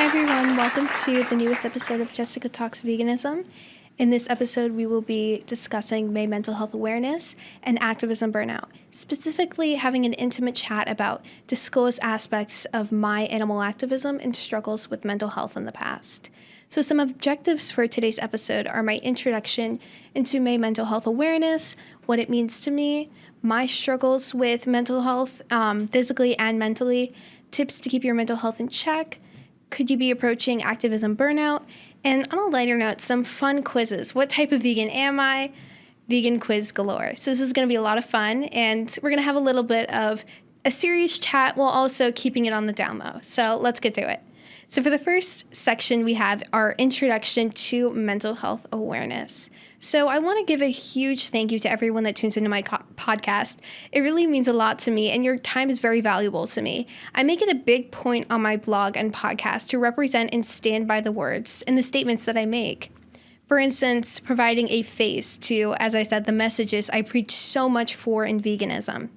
everyone, welcome to the newest episode of Jessica Talks Veganism. In this episode, we will be discussing May mental health awareness and activism burnout, specifically having an intimate chat about disclosed aspects of my animal activism and struggles with mental health in the past. So some objectives for today's episode are my introduction into May mental health awareness, what it means to me, my struggles with mental health, physically and mentally, tips to keep your mental health in check, could you be approaching activism burnout, and on a lighter note, some fun quizzes. What type of vegan am I? Vegan quiz galore. So this is going to be a lot of fun, and we're going to have a little bit of a serious chat while also keeping it on the down low. So let's get to it. So for the first section, we have our introduction to mental health awareness. So I want to give a huge thank you to everyone that tunes into my podcast. It really means a lot to me, and your time is very valuable to me. I make it a big point on my blog and podcast to represent and stand by the words and the statements that I make. For instance, providing a face to, as I said, the messages I preach so much for in veganism.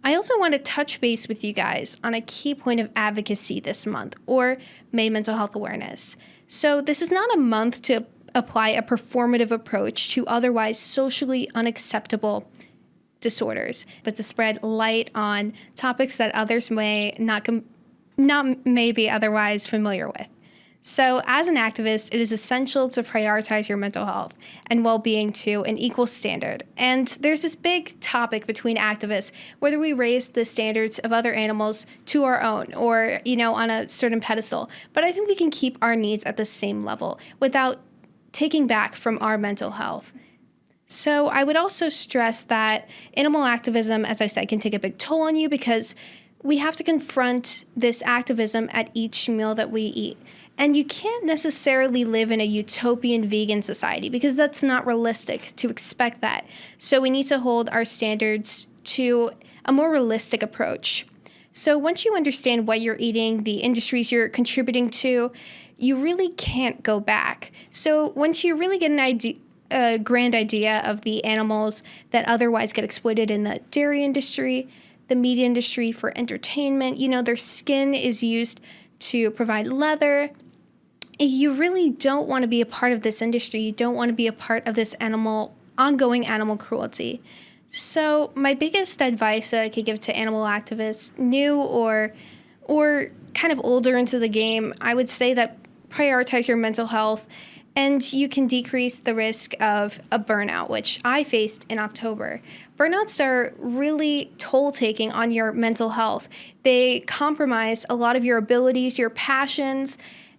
I also want to touch base with you guys on a key point of advocacy this month, or May Mental Health Awareness. So this is not a month to apply a performative approach to otherwise socially unacceptable disorders, but to spread light on topics that others may not be otherwise familiar with. So as an activist, it is essential to prioritize your mental health and well-being to an equal standard. And there's this big topic between activists, whether we raise the standards of other animals to our own or, on a certain pedestal. But I think we can keep our needs at the same level without taking back from our mental health. So I would also stress that animal activism, as I said, can take a big toll on you because we have to confront this activism at each meal that we eat. And you can't necessarily live in a utopian vegan society because that's not realistic to expect that. So we need to hold our standards to a more realistic approach. So once you understand what you're eating, the industries you're contributing to, you really can't go back. So once you really get a grand idea of the animals that otherwise get exploited in the dairy industry, the meat industry for entertainment, their skin is used to provide leather. You really don't want to be a part of this industry. You don't want to be a part of this ongoing animal cruelty. So my biggest advice that I could give to animal activists, new or kind of older into the game, I would say that prioritize your mental health and you can decrease the risk of a burnout, which I faced in October. Burnouts are really toll-taking on your mental health. They compromise a lot of your abilities, your passions.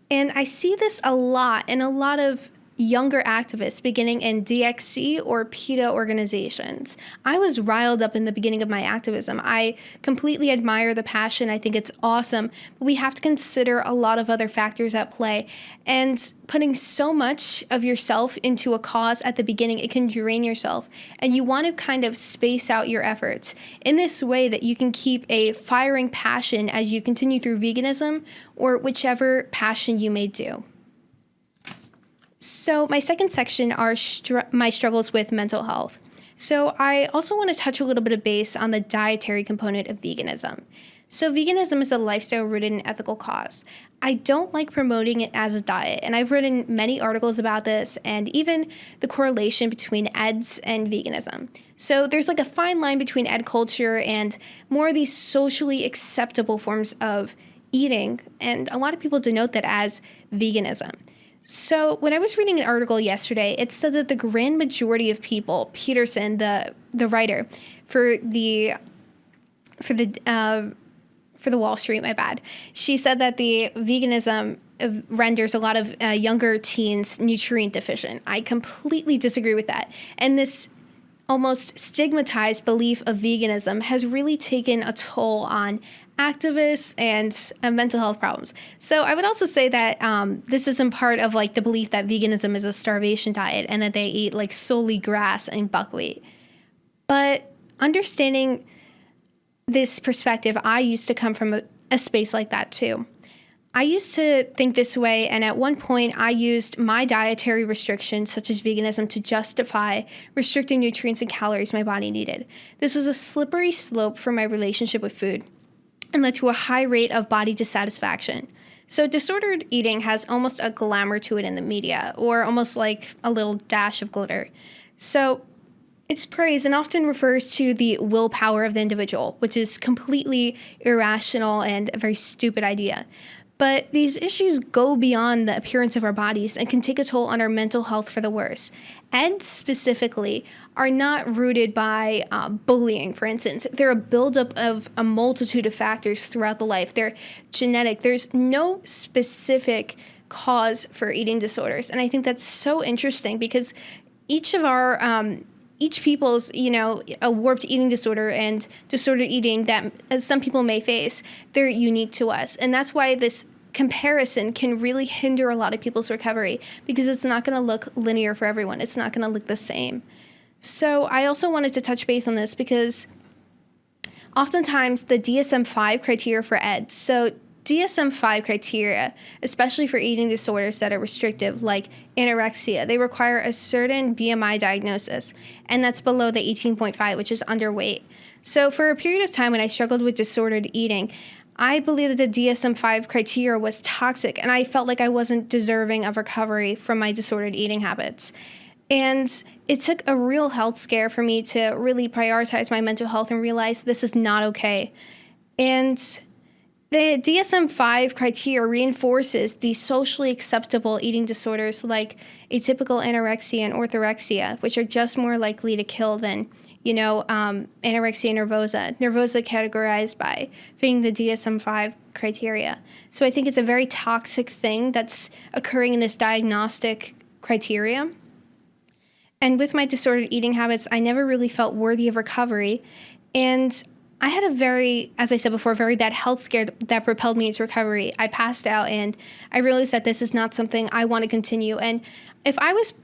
And I see this a lot in a lot of younger activists beginning in DXC or PETA organizations. I was riled up in the beginning of my activism. I completely admire the passion. I think it's awesome. But we have to consider a lot of other factors at play. And putting so much of yourself into a cause at the beginning, it can drain yourself. And you want to kind of space out your efforts in this way that you can keep a firing passion as you continue through veganism or whichever passion you may do. So my second section are my struggles with mental health. So I also want to touch a little bit of base on the dietary component of veganism. So veganism is a lifestyle rooted in ethical cause. I don't like promoting it as a diet, and I've written many articles about this and even the correlation between EDS and veganism. So there's like a fine line between ed culture and more of these socially acceptable forms of eating, and a lot of people denote that as veganism. So when I was reading an article yesterday, it said that the grand majority of people, Peterson, the writer for the Wall Street, she said that the veganism renders a lot of younger teens nutrient deficient. I completely disagree with that. And this almost stigmatized belief of veganism has really taken a toll on activists and mental health problems. So I would also say that this isn't part of like the belief that veganism is a starvation diet and that they eat like solely grass and buckwheat. But understanding this perspective, I used to come from a space like that too. I used to think this way, and at one point I used my dietary restrictions, such as veganism, to justify restricting nutrients and calories my body needed. This was a slippery slope for my relationship with food and led to a high rate of body dissatisfaction. So disordered eating has almost a glamour to it in the media, or almost like a little dash of glitter. So it's praised and often refers to the willpower of the individual, which is completely irrational and a very stupid idea. But these issues go beyond the appearance of our bodies and can take a toll on our mental health for the worse. And specifically, are not rooted by bullying, for instance. They're a buildup of a multitude of factors throughout the life. They're genetic. There's no specific cause for eating disorders. And I think that's so interesting because each people's, a warped eating disorder and disordered eating that some people may face, they're unique to us. And that's why this comparison can really hinder a lot of people's recovery because it's not going to look linear for everyone. It's not going to look the same. So I also wanted to touch base on this because oftentimes the DSM-5 criteria for EDS, so DSM-5 criteria, especially for eating disorders that are restrictive, like anorexia, they require a certain BMI diagnosis, and that's below the 18.5, which is underweight. So for a period of time when I struggled with disordered eating, I believe that the DSM-5 criteria was toxic, and I felt like I wasn't deserving of recovery from my disordered eating habits. And it took a real health scare for me to really prioritize my mental health and realize this is not okay. And the DSM-5 criteria reinforces the socially acceptable eating disorders like atypical anorexia and orthorexia, which are just more likely to kill than, anorexia nervosa. Nervosa categorized by fitting the DSM-5 criteria. So I think it's a very toxic thing that's occurring in this diagnostic criteria. And with my disordered eating habits, I never really felt worthy of recovery. And I had as I said before, very bad health scare that propelled me into recovery. I passed out and I realized that this is not something I want to continue. And if I was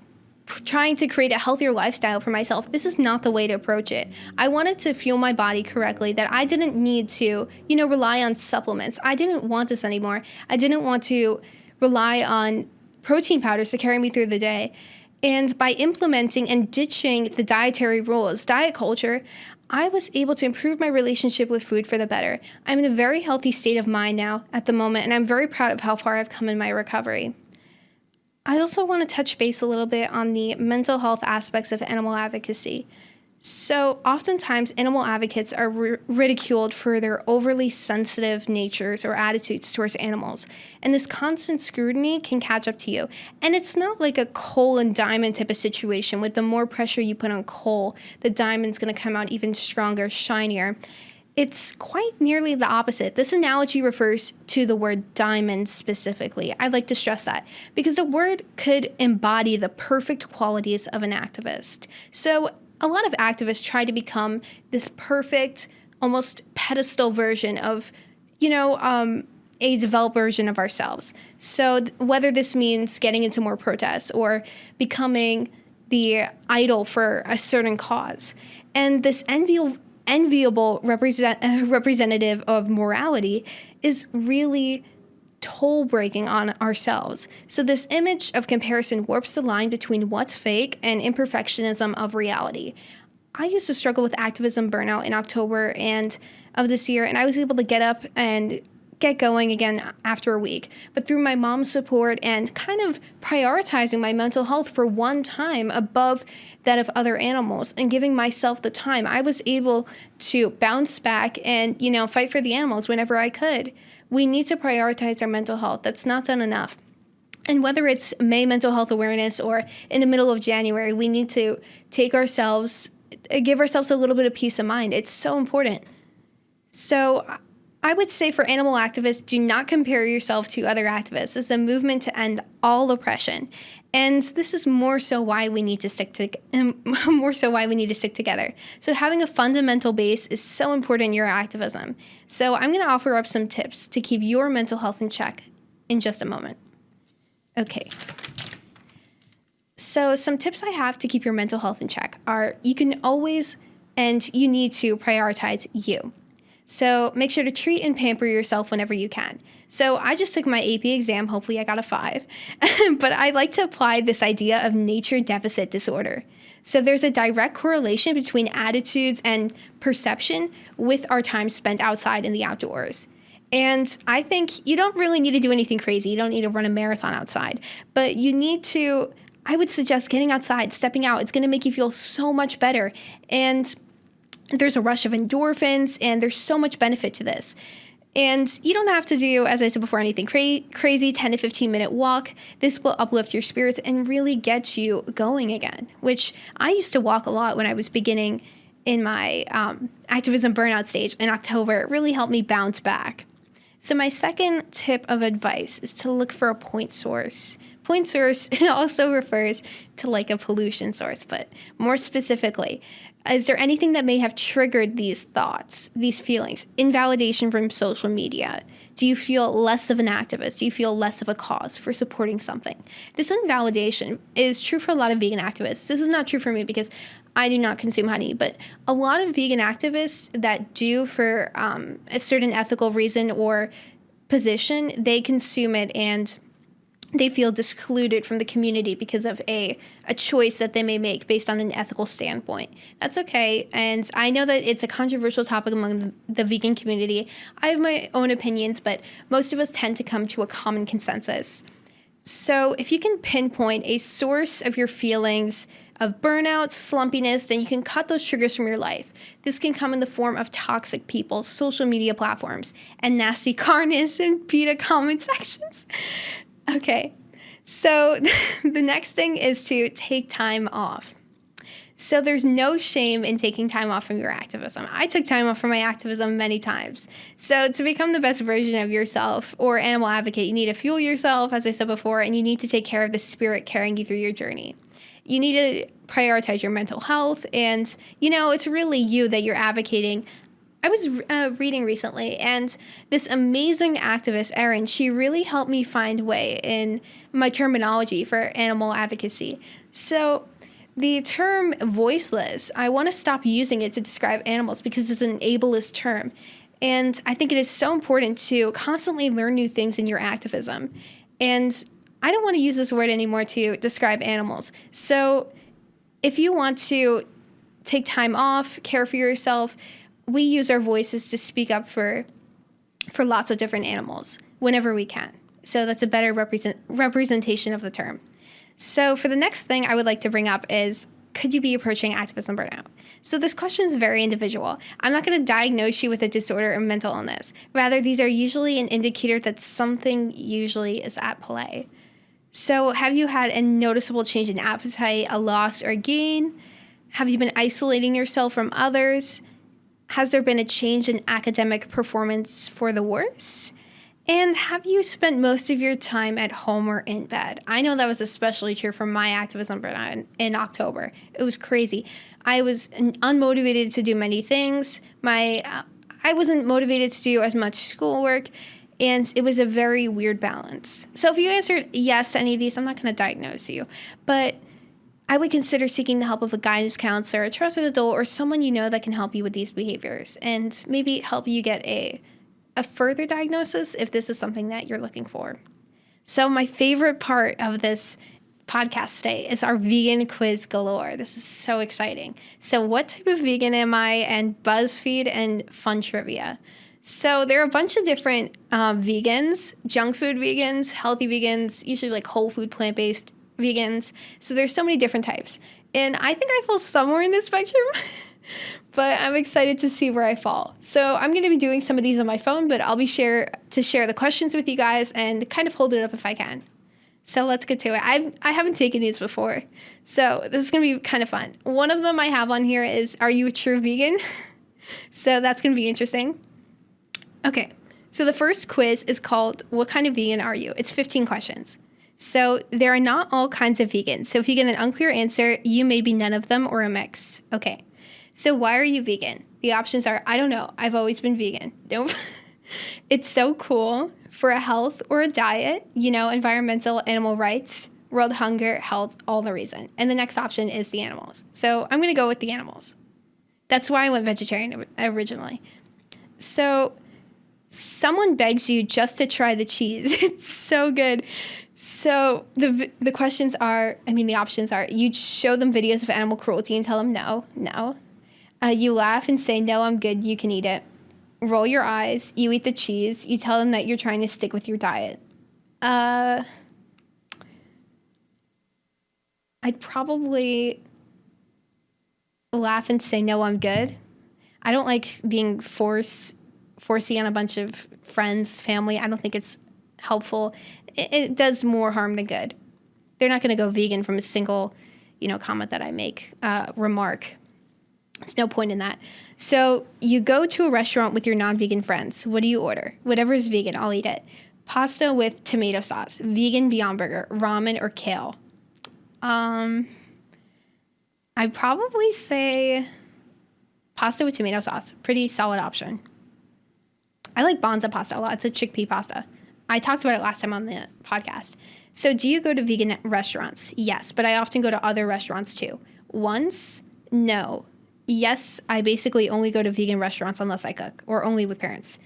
trying to create a healthier lifestyle for myself, this is not the way to approach it. I wanted to fuel my body correctly, that I didn't need to, rely on supplements. I didn't want this anymore. I didn't want to rely on protein powders to carry me through the day. And by implementing and ditching the dietary rules, diet culture, I was able to improve my relationship with food for the better. I'm in a very healthy state of mind now at the moment, and I'm very proud of how far I've come in my recovery. I also want to touch base a little bit on the mental health aspects of animal advocacy. So oftentimes animal advocates are ridiculed for their overly sensitive natures or attitudes towards animals. And this constant scrutiny can catch up to you. And it's not like a coal and diamond type of situation with the more pressure you put on coal, the diamond's going to come out even stronger, shinier. It's quite nearly the opposite. This analogy refers to the word diamond specifically. I'd like to stress that because the word could embody the perfect qualities of an activist. So a lot of activists try to become this perfect, almost pedestal version of, a developed version of ourselves. So whether this means getting into more protests or becoming the idol for a certain cause. And this enviable representative of morality is really toll-breaking on ourselves. So this image of comparison warps the line between what's fake and imperfectionism of reality. I used to struggle with activism burnout in October of this year, and I was able to get up and get going again after a week. But through my mom's support and kind of prioritizing my mental health for one time above that of other animals and giving myself the time, I was able to bounce back and, fight for the animals whenever I could. We need to prioritize our mental health. That's not done enough. And whether it's May Mental Health Awareness or in the middle of January, we need to give ourselves a little bit of peace of mind. It's so important. So I would say for animal activists, do not compare yourself to other activists. It's a movement to end all oppression. And this is more so why we need to stick together. So having a fundamental base is so important in your activism. So I'm going to offer up some tips to keep your mental health in check in just a moment. Okay. So some tips I have to keep your mental health in check are you can always and you need to prioritize you. So make sure to treat and pamper yourself whenever you can. So I just took my AP exam. Hopefully I got a 5. But I like to apply this idea of nature deficit disorder. So there's a direct correlation between attitudes and perception with our time spent outside in the outdoors. And I think you don't really need to do anything crazy. You don't need to run a marathon outside, but you need to, I would suggest getting outside, stepping out. It's going to make you feel so much better. And there's a rush of endorphins, and there's so much benefit to this. And you don't have to do, as I said before, anything crazy, 10 to 15 minute walk. This will uplift your spirits and really get you going again, which I used to walk a lot when I was beginning in my activism burnout stage in October. It really helped me bounce back. So my second tip of advice is to look for a point source. Point source also refers to like a pollution source, but more specifically, is there anything that may have triggered these thoughts, these feelings? Invalidation from social media. Do you feel less of an activist? Do you feel less of a cause for supporting something? This invalidation is true for a lot of vegan activists. This is not true for me because I do not consume honey, but a lot of vegan activists that do for a certain ethical reason or position, they consume it and they feel discluded from the community because of a choice that they may make based on an ethical standpoint. That's okay. And I know that it's a controversial topic among the vegan community. I have my own opinions, but most of us tend to come to a common consensus. So if you can pinpoint a source of your feelings of burnout, slumpiness, then you can cut those triggers from your life. This can come in the form of toxic people, social media platforms, and nasty carnage and PETA comment sections. Okay, so the next thing is to take time off. So there's no shame in taking time off from your activism. I took time off from my activism many times. So to become the best version of yourself or animal advocate, you need to fuel yourself, as I said before, and you need to take care of the spirit carrying you through your journey. You need to prioritize your mental health, and, it's really you that you're advocating. I was reading recently, and this amazing activist, Erin, she really helped me find way in my terminology for animal advocacy. So the term voiceless, I want to stop using it to describe animals because it's an ableist term. And I think it is so important to constantly learn new things in your activism. And I don't want to use this word anymore to describe animals. So if you want to take time off, care for yourself, we use our voices to speak up for lots of different animals whenever we can. So that's a better representation of the term. So for the next thing I would like to bring up is, could you be approaching activism burnout? So this question is very individual. I'm not going to diagnose you with a disorder or mental illness. Rather, these are usually an indicator that something usually is at play. So have you had a noticeable change in appetite, a loss or gain? Have you been isolating yourself from others? Has there been a change in academic performance for the worse? And have you spent most of your time at home or in bed? I know that was especially true for my activism burnout in October. It was crazy. I was unmotivated to do many things. I wasn't motivated to do as much schoolwork, and it was a very weird balance. So if you answered yes to any of these, I'm not going to diagnose you, but I would consider seeking the help of a guidance counselor, a trusted adult, or someone you know that can help you with these behaviors and maybe help you get a further diagnosis if this is something that you're looking for. So my favorite part of this podcast today is our vegan quiz galore. This is so exciting. So what type of vegan am I? And BuzzFeed and fun trivia. So there are a bunch of different vegans, junk food vegans, healthy vegans, usually like whole food plant-based vegans. So there's so many different types. And I think I fall somewhere in this spectrum, but I'm excited to see where I fall. So I'm going to be doing some of these on my phone, but I'll be share the questions with you guys and kind of hold it up if I can. So let's get to it. I haven't taken these before, so this is going to be kind of fun. One of them I have on here is, are you a true vegan? So that's going to be interesting. Okay, so the first quiz is called, what kind of vegan are you? It's 15 questions. So there are not all kinds of vegans. So if you get an unclear answer, you may be none of them or a mix. Okay. So why are you vegan? The options are, I don't know. I've always been vegan. Nope. It's so cool for a health or a diet, environmental, animal rights, world hunger, health, all the reason. And the next option is the animals. So I'm going to go with the animals. That's why I went vegetarian originally. So someone begs you just to try the cheese. It's so good. So the questions are, the options are, you show them videos of animal cruelty and tell them no. You laugh and say, no, I'm good, you can eat it. roll your eyes, you eat the cheese, you tell them that you're trying to stick with your diet. I'd probably laugh and say, no, I'm good. I don't like being forcey on a bunch of friends, family. I don't think it's helpful. It does more harm than good. They're not going to go vegan from a single, comment that I make, remark. There's no point in that. So you go to a restaurant with your non-vegan friends. What do you order? Whatever is vegan, I'll eat it. Pasta with tomato sauce, vegan Beyond Burger, ramen, or kale. I'd probably say pasta with tomato sauce. Pretty solid option. I like Bonza pasta a lot. It's a chickpea pasta. I talked about it last time on the podcast. So do you go to vegan restaurants? Yes, but I often go to other restaurants too. Once? No. Yes, I basically only go to vegan restaurants unless I cook, or only with parents.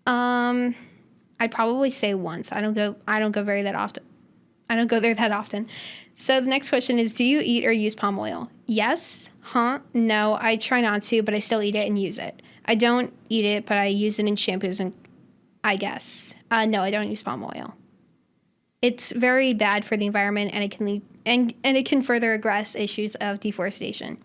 I'd probably say once. I don't go very that often. I don't go there that often. So the next question is, do you eat or use palm oil? Yes. No, I try not to, but I still eat it and use it. I don't eat it, but I use it in shampoos and I guess. No, I don't use palm oil. It's very bad for the environment, and it can lead, and it can further aggress issues of deforestation.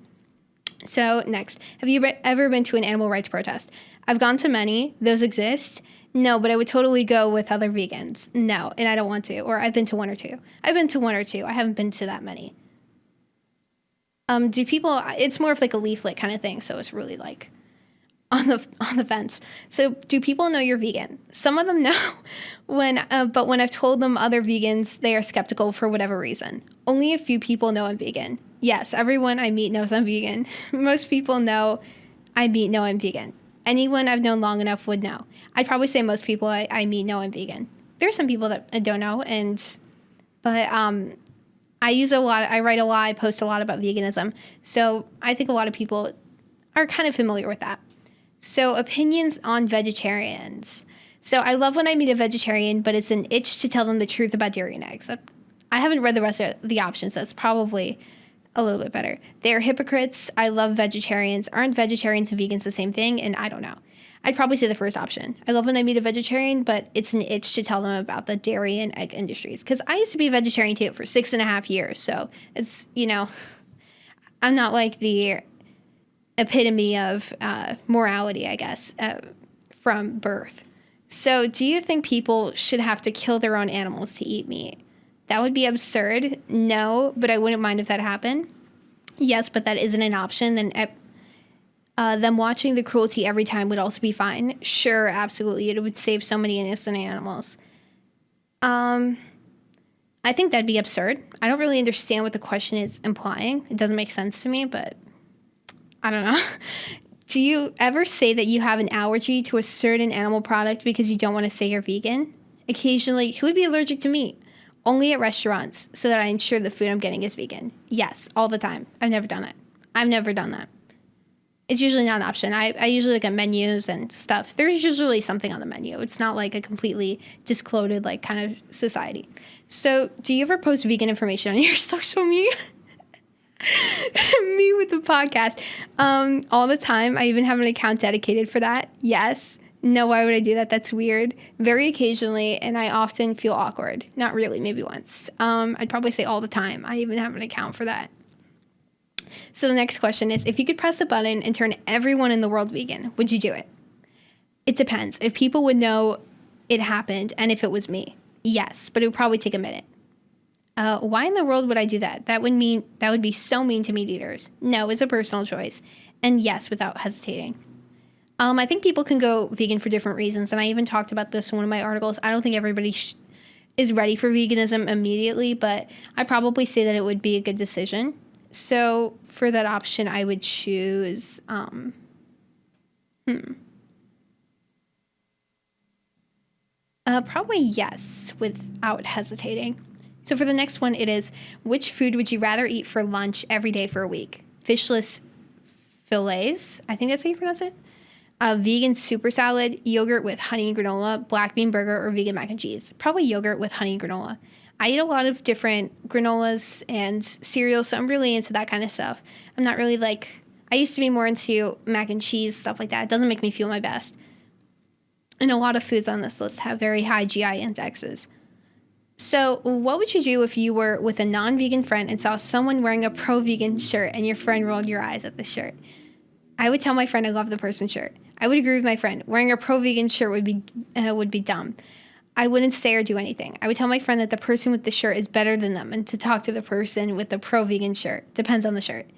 So next, have you ever been to an animal rights protest? I've gone to many. Those exist. No, but I would totally go with other vegans. No, and I don't want to. Or I've been to one or two. I haven't been to that many. Do people? It's more of like a leaflet kind of thing. So it's really like on the fence. So do people know you're vegan? Some of them know. But when I've told them other vegans, they are skeptical for whatever reason. Only a few people know I'm vegan. Yes, everyone I meet knows I'm vegan. Most people know I'm vegan. Anyone I've known long enough would know. I'd probably say most people I meet know I'm vegan. There's some people that don't know, but I write a lot, I post a lot about veganism. So I think a lot of people are kind of familiar with that. So opinions on vegetarians. So I love when I meet a vegetarian, but it's an itch to tell them the truth about dairy and eggs. I haven't read the rest of the options. That's probably a little bit better. They're hypocrites. I love vegetarians. Aren't vegetarians and vegans the same thing? And I don't know. I'd probably say the first option. I love when I meet a vegetarian, but it's an itch to tell them about the dairy and egg industries. Because I used to be a vegetarian too for 6.5 years. So it's, I'm not like the epitome of morality, I guess, from birth. So do you think people should have to kill their own animals to eat meat? That would be absurd. No, but I wouldn't mind if that happened. Yes, but that isn't an option. Then them watching the cruelty every time would also be fine. Sure, absolutely. It would save so many innocent animals. I think that'd be absurd. I don't really understand what the question is implying. It doesn't make sense to me, but I don't know. Do you ever say that you have an allergy to a certain animal product because you don't want to say you're vegan? Occasionally, who would be allergic to meat? Only at restaurants, so that I ensure the food I'm getting is vegan. Yes, all the time. I've never done that. It's usually not an option. I usually look at menus and stuff. There's usually something on the menu. It's not like a completely disclosed like kind of society. So do you ever post vegan information on your social media? Me with the podcast. All the time. I even have an account dedicated for that. Yes. No, why would I do that? That's weird. Very occasionally, and I often feel awkward. Not really, maybe once. I'd probably say all the time. I even have an account for that. So the next question is, if you could press a button and turn everyone in the world vegan, would you do it? It depends. If people would know it happened and if it was me, yes, but it would probably take a minute. Why in the world would I do that? That would be so mean to meat eaters. No, it's a personal choice. And yes, without hesitating. I think people can go vegan for different reasons, and I even talked about this in one of my articles. I don't think everybody is ready for veganism immediately, but I'd probably say that it would be a good decision. So for that option, I would choose, probably yes, without hesitating. So for the next one, it is, which food would you rather eat for lunch every day for a week? Fishless fillets, I think that's how you pronounce it. Vegan super salad, yogurt with honey and granola, black bean burger, or vegan mac and cheese. Probably yogurt with honey and granola. I eat a lot of different granolas and cereals, so I'm really into that kind of stuff. I'm not really I used to be more into mac and cheese, stuff like that. It doesn't make me feel my best. And a lot of foods on this list have very high GI indexes. So what would you do if you were with a non-vegan friend and saw someone wearing a pro-vegan shirt and your friend rolled your eyes at the shirt? I would tell my friend I love the person's shirt. I would agree with my friend. Wearing a pro-vegan shirt would be dumb. I wouldn't say or do anything. I would tell my friend that the person with the shirt is better than them and to talk to the person with the pro-vegan shirt. Depends on the shirt.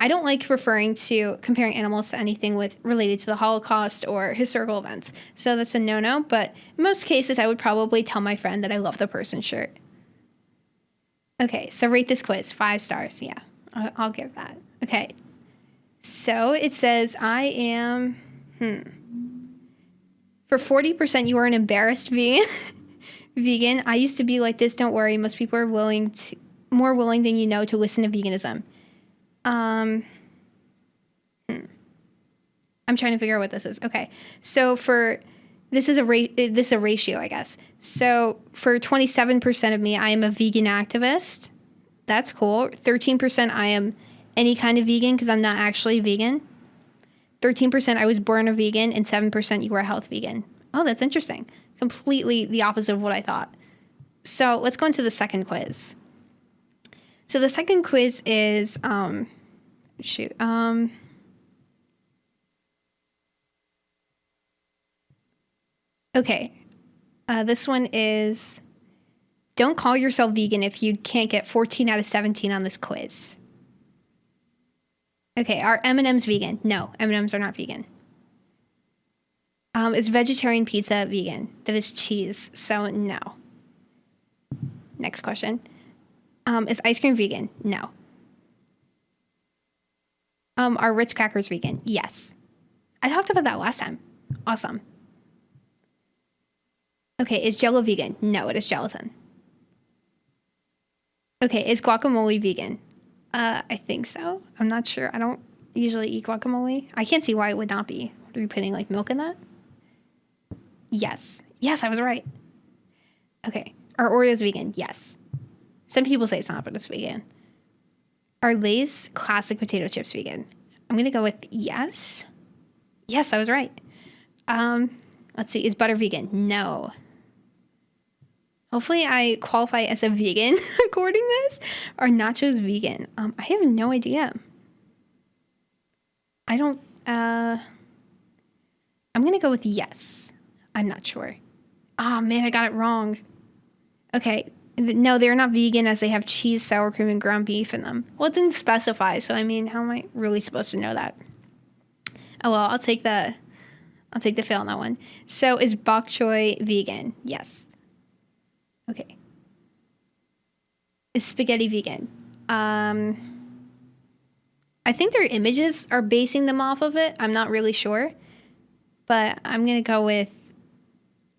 I don't like comparing animals to anything related to the Holocaust or historical events. So that's a no-no, but in most cases, I would probably tell my friend that I love the person's shirt. Okay, so rate this quiz, 5 stars. Yeah, I'll give that. Okay, so it says I am, for 40%, you are an embarrassed vegan. Vegan. I used to be like this, don't worry. Most people are more willing than you know to listen to veganism. I'm trying to figure out what this is. Okay. So this is a ratio, I guess. So for 27% of me, I am a vegan activist. That's cool. 13% I am any kind of vegan because I'm not actually vegan. 13% I was born a vegan, and 7% you were a health vegan. Oh, that's interesting. Completely the opposite of what I thought. So let's go into the second quiz. So the second quiz is, okay. This one is, don't call yourself vegan if you can't get 14 out of 17 on this quiz. Okay, are M&Ms vegan? No, M&Ms are not vegan. Is vegetarian pizza vegan? That is cheese, so no. Next question. Is ice cream vegan? No. Are Ritz crackers vegan? Yes. I talked about that last time. Awesome. Okay, is Jell-O vegan? No, it is gelatin. Okay, is guacamole vegan? I think so. I'm not sure. I don't usually eat guacamole. I can't see why it would not be. Are you putting like milk in that? Yes. Yes, I was right. Okay. Are Oreos vegan? Yes. Some people say it's not, but it's vegan. Are Lay's classic potato chips vegan? I'm going to go with yes. Yes, I was right. Let's see. Is butter vegan? No. Hopefully I qualify as a vegan according to this. Are nachos vegan? I have no idea. I'm going to go with yes. I'm not sure. Oh, man, I got it wrong. Okay. No, they're not vegan as they have cheese, sour cream, and ground beef in them. Well, it didn't specify, so I mean, how am I really supposed to know that? Oh, well, I'll take the fail on that one. So is bok choy vegan? Yes. Okay. Is spaghetti vegan? I think their images are basing them off of it. I'm not really sure. But I'm going to go with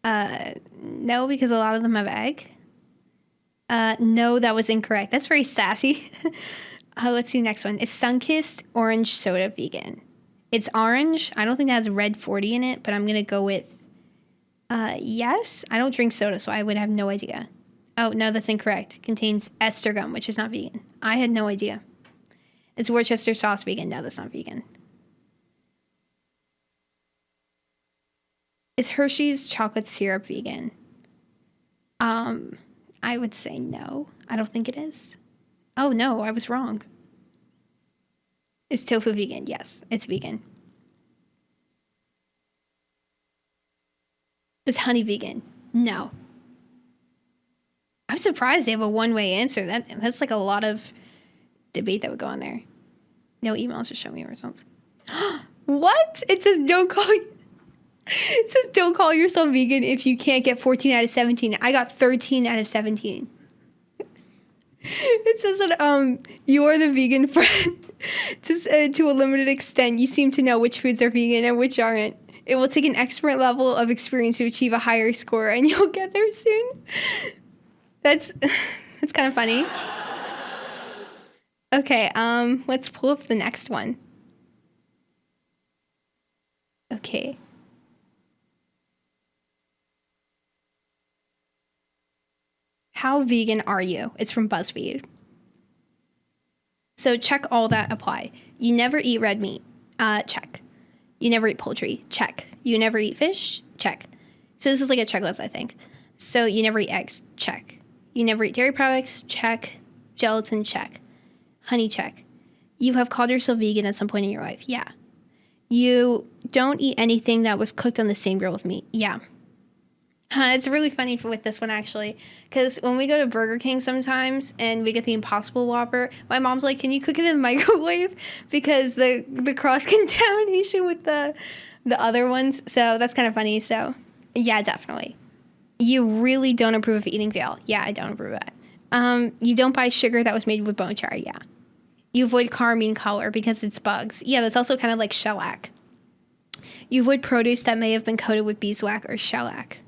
no, because a lot of them have egg. No, that was incorrect. That's very sassy. Let's see the next one. Is Sunkist orange soda vegan? It's orange. I don't think that has red 40 in it, but I'm going to go with yes. I don't drink soda, so I would have no idea. Oh, no, that's incorrect. It contains ester gum, which is not vegan. I had no idea. Is Worcester sauce vegan? No, that's not vegan. Is Hershey's chocolate syrup vegan? I would say no. I don't think it is. Oh, no, I was wrong. Is tofu vegan? Yes, it's vegan. Is honey vegan? No. I'm surprised they have a one-way answer. That's like a lot of debate that would go on there. No emails, just show me results. What? It says don't call yourself vegan if you can't get 14 out of 17. I got 13 out of 17. It says that you are the vegan friend. Just to a limited extent, you seem to know which foods are vegan and which aren't. It will take an expert level of experience to achieve a higher score, and you'll get there soon. That's kind of funny. Okay, let's pull up the next one. Okay. How vegan are you? It's from BuzzFeed. So check all that apply. You never eat red meat. Check. You never eat poultry. Check. You never eat fish. Check. So this is like a checklist, I think. So you never eat eggs. Check. You never eat dairy products. Check. Gelatin. Check. Honey. Check. You have called yourself vegan at some point in your life. Yeah. You don't eat anything that was cooked on the same grill with meat. Yeah. It's really funny with this one, actually, because when we go to Burger King sometimes and we get the Impossible Whopper, my mom's like, can you cook it in the microwave? Because the cross-contamination with the other ones. So that's kind of funny. So, yeah, definitely. You really don't approve of eating veal. Yeah, I don't approve of that. You don't buy sugar that was made with bone char. Yeah. You avoid carmine color because it's bugs. Yeah, that's also kind of like shellac. You avoid produce that may have been coated with beeswax or shellac.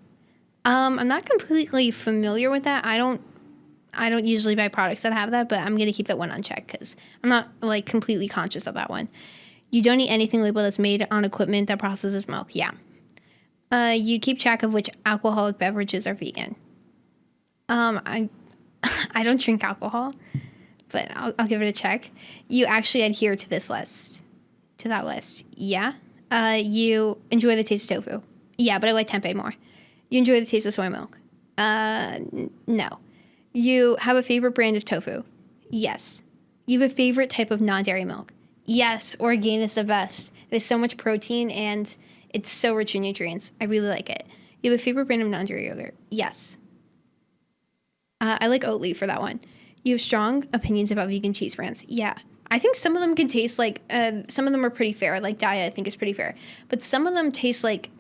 I'm not completely familiar with that. I don't usually buy products that have that, but I'm going to keep that one unchecked because I'm not like completely conscious of that one. You don't eat anything labeled as made on equipment that processes milk. Yeah. You keep track of which alcoholic beverages are vegan. I don't drink alcohol, but I'll give it a check. You actually adhere to this list, to that list. Yeah. You enjoy the taste of tofu. Yeah, but I like tempeh more. You enjoy the taste of soy milk. No. You have a favorite brand of tofu. Yes. You have a favorite type of non-dairy milk. Yes. Organic is the best. It has so much protein and it's so rich in nutrients. I really like it. You have a favorite brand of non-dairy yogurt. Yes. I like Oatly for that one. You have strong opinions about vegan cheese brands. Yeah. I think some of them can taste like, some of them are pretty fair. Like Daiya, I think is pretty fair. But some of them taste like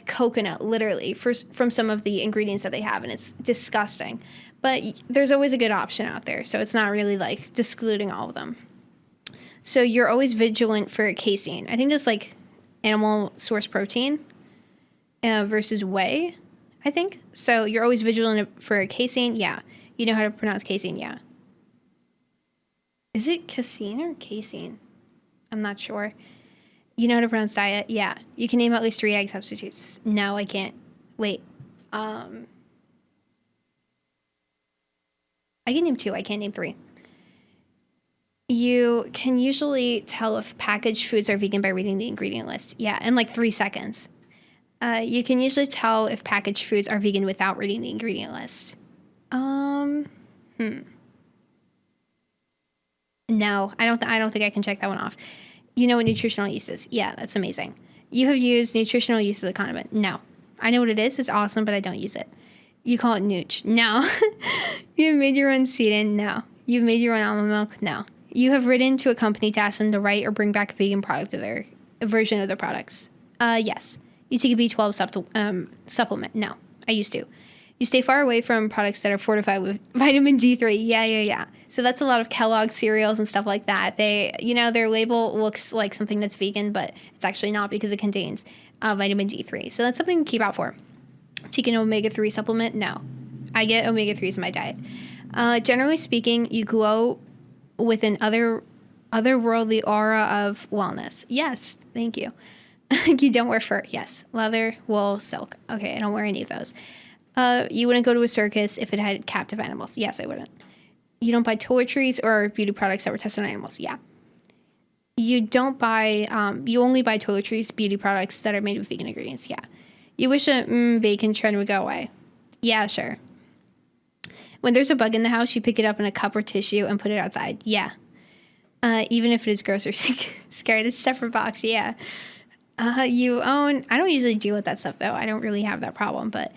coconut, literally, from some of the ingredients that they have, and it's disgusting. But there's always a good option out there, so it's not really like discluding all of them. So you're always vigilant for casein. I think that's like animal source protein versus whey, I think. So you're always vigilant for casein. Yeah. You know how to pronounce casein. Yeah. Is it casein or casein? I'm not sure. You know how to pronounce diet? Yeah. You can name at least 3 egg substitutes. No, I can't. Wait. I can name 2. I can't name 3. You can usually tell if packaged foods are vegan by reading the ingredient list. Yeah, in like 3 seconds. You can usually tell if packaged foods are vegan without reading the ingredient list. No, I don't think I can check that one off. You know what nutritional yeast is? Yeah, that's amazing. You have used nutritional yeast as a condiment? No. I know what it is. It's awesome, but I don't use it. You call it nooch? No. You've made your own sedin? No. You've made your own almond milk? No. You have written to a company to ask them to write or bring back a vegan product of their version of their products? Yes. You take a B12 supplement? No. I used to. You stay far away from products that are fortified with vitamin D3. Yeah. So that's a lot of Kellogg's cereals and stuff like that. Their label looks like something that's vegan, but it's actually not because it contains vitamin D3. So that's something to keep out for. Taking an omega-3 supplement? No. I get omega-3s in my diet. Generally speaking, you glow with an otherworldly aura of wellness. Yes, thank you. You don't wear fur. Yes. Leather, wool, silk. Okay, I don't wear any of those. You wouldn't go to a circus if it had captive animals. Yes, I wouldn't. You don't buy toiletries or beauty products that were tested on animals. Yeah. You don't buy, you only buy toiletries, beauty products that are made with vegan ingredients. Yeah. You wish a bacon trend would go away. Yeah, sure. When there's a bug in the house, you pick it up in a cup or tissue and put it outside. Yeah. Even if it is gross or scary, it's a separate box. Yeah. You own, I don't usually deal with that stuff though. I don't really have that problem, but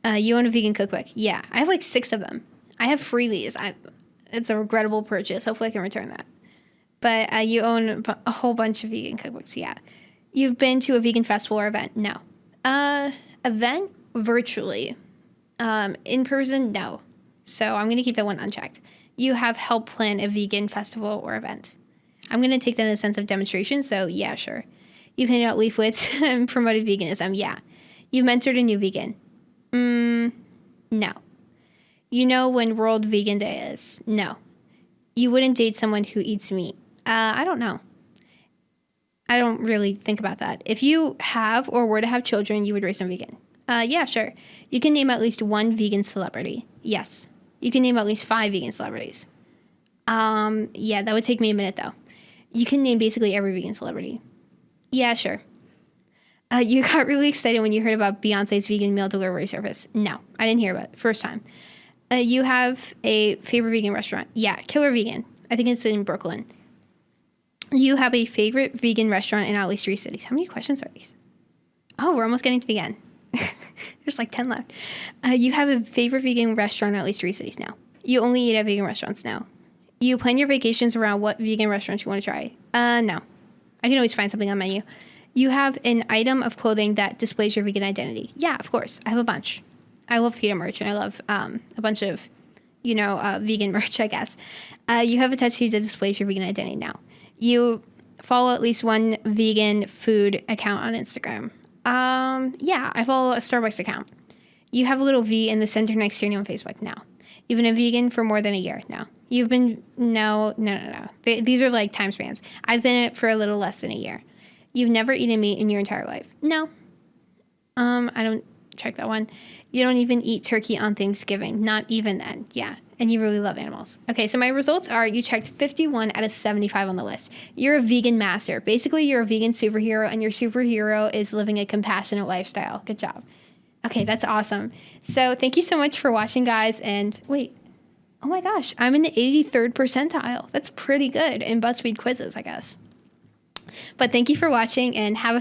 you own a vegan cookbook. Yeah. I have like 6 of them. I have Freelies. It's a regrettable purchase. Hopefully I can return that. But you own a whole bunch of vegan cookbooks. Yeah. You've been to a vegan festival or event? No. Event? Virtually. In person? No. So I'm going to keep that one unchecked. You have helped plan a vegan festival or event. I'm going to take that in a sense of demonstration. So yeah, sure. You've handed out leaflets and promoted veganism. Yeah. You've mentored a new vegan. No. You know when World Vegan Day is? No. You wouldn't date someone who eats meat. I don't know. I don't really think about that. If you have or were to have children, you would raise them vegan. Yeah, sure. You can name at least 1 vegan celebrity. Yes. You can name at least 5 vegan celebrities. Yeah, that would take me a minute though. You can name basically every vegan celebrity. Yeah, sure. You got really excited when you heard about Beyonce's vegan meal delivery service. No, I didn't hear about it. First time. You have a favorite vegan restaurant. Yeah, Killer Vegan. I think it's in Brooklyn. You have a favorite vegan restaurant in at least 3 cities. How many questions are these? Oh, we're almost getting to the end. There's like 10 left. You have a favorite vegan restaurant in at least 3 cities now. You only eat at vegan restaurants now. You plan your vacations around what vegan restaurants you want to try. No. I can always find something on the menu. You have an item of clothing that displays your vegan identity. Yeah, of course. I have a bunch. I love PETA merch, and I love a bunch of, vegan merch, I guess. You have a tattoo that displays your vegan identity now. You follow at least one vegan food account on Instagram. Yeah, I follow a Starbucks account. You have a little V in the center next to your name on Facebook now. You've been a vegan for more than a year now. You've been, no. These are like time spans. I've been it for a little less than a year. You've never eaten meat in your entire life. No. I don't check that one. You don't even eat turkey on Thanksgiving. Not even then. Yeah. And you really love animals. Okay, so my results are you checked 51 out of 75 on the list. You're a vegan master. Basically, you're a vegan superhero, and your superhero is living a compassionate lifestyle. Good job. Okay, that's awesome. So thank you so much for watching, guys. And wait, oh my gosh, I'm in the 83rd percentile. That's pretty good in BuzzFeed quizzes, I guess. But thank you for watching, and have a